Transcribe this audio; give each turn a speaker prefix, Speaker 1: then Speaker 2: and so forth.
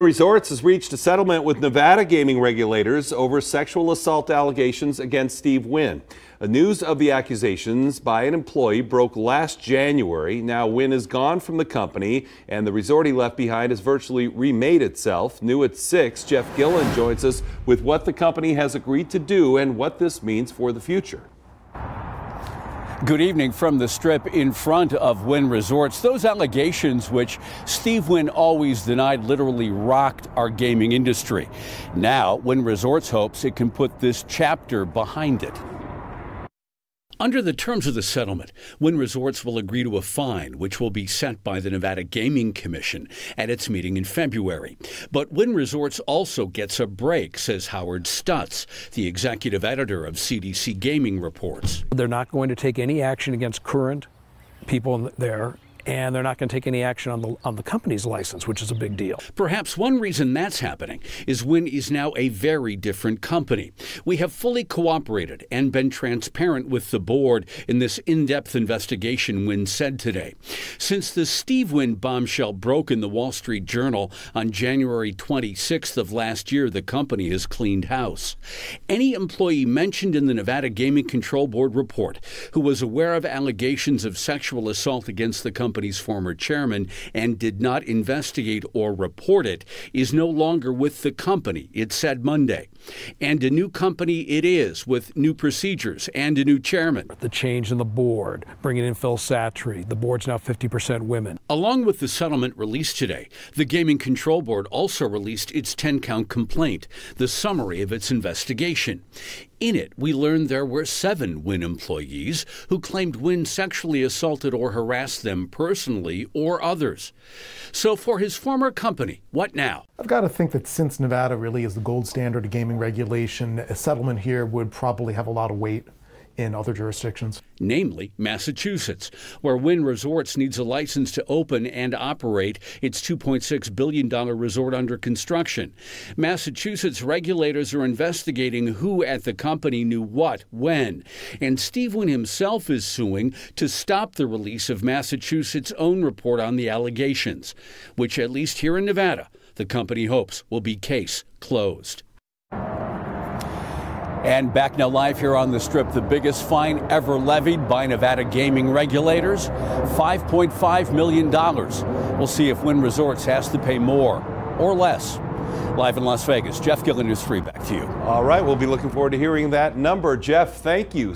Speaker 1: Resorts has reached a settlement with Nevada gaming regulators over sexual assault allegations against Steve Wynn. News of the accusations by an employee broke last January. Now Wynn is gone from the company, and the resort he left behind has virtually remade itself. New at 6, Jeff Gillen joins us with what the company has agreed to do and what this means for the future.
Speaker 2: Good evening from the Strip in front of Wynn Resorts. Those allegations, which Steve Wynn always denied, literally rocked our gaming industry. Now, Wynn Resorts hopes it can put this chapter behind it. Under the terms of the settlement, Wynn Resorts will agree to a fine, which will be set by the Nevada Gaming Commission at its meeting in February. But Wynn Resorts also gets a break, says Howard Stutz, the executive editor of CDC Gaming Reports.
Speaker 3: They're not going to take any action against current people there, and they're not going to take any action on the company's license, which is a big deal.
Speaker 2: Perhaps one reason that's happening is Wynn is now a very different company. We have fully cooperated and been transparent with the board in this in-depth investigation, Wynn said today. Since the Steve Wynn bombshell broke in the Wall Street Journal on January 26th of last year, the company has cleaned house. Any employee mentioned in the Nevada Gaming Control Board report who was aware of allegations of sexual assault against the company's former chairman and did not investigate or report it is no longer with the company, it said Monday. And a new company it is, with new procedures and a new chairman.
Speaker 3: The change in the board, bringing in Phil Satry, the board's now 50% women.
Speaker 2: Along with the settlement released today, the Gaming Control Board also released its 10-count complaint, the summary of its investigation. In it, we learned there were 7 Wynn employees who claimed Wynn sexually assaulted or harassed them personally or others. So for his former company, what now?
Speaker 4: I've got to think that since Nevada really is the gold standard of gaming regulation, a settlement here would probably have a lot of weight in other jurisdictions.
Speaker 2: Namely Massachusetts, where Wynn Resorts needs a license to open and operate its $2.6 billion resort under construction. Massachusetts regulators are investigating who at the company knew what, when. And Steve Wynn himself is suing to stop the release of Massachusetts' own report on the allegations, which at least here in Nevada, the company hopes will be case closed. And back now live here on the Strip, the biggest fine ever levied by Nevada gaming regulators, $5.5 million. We'll see if Wynn Resorts has to pay more or less. Live in Las Vegas, Jeff Gillen, News 3, back to you.
Speaker 1: All right, we'll be looking forward to hearing that number. Jeff, thank you.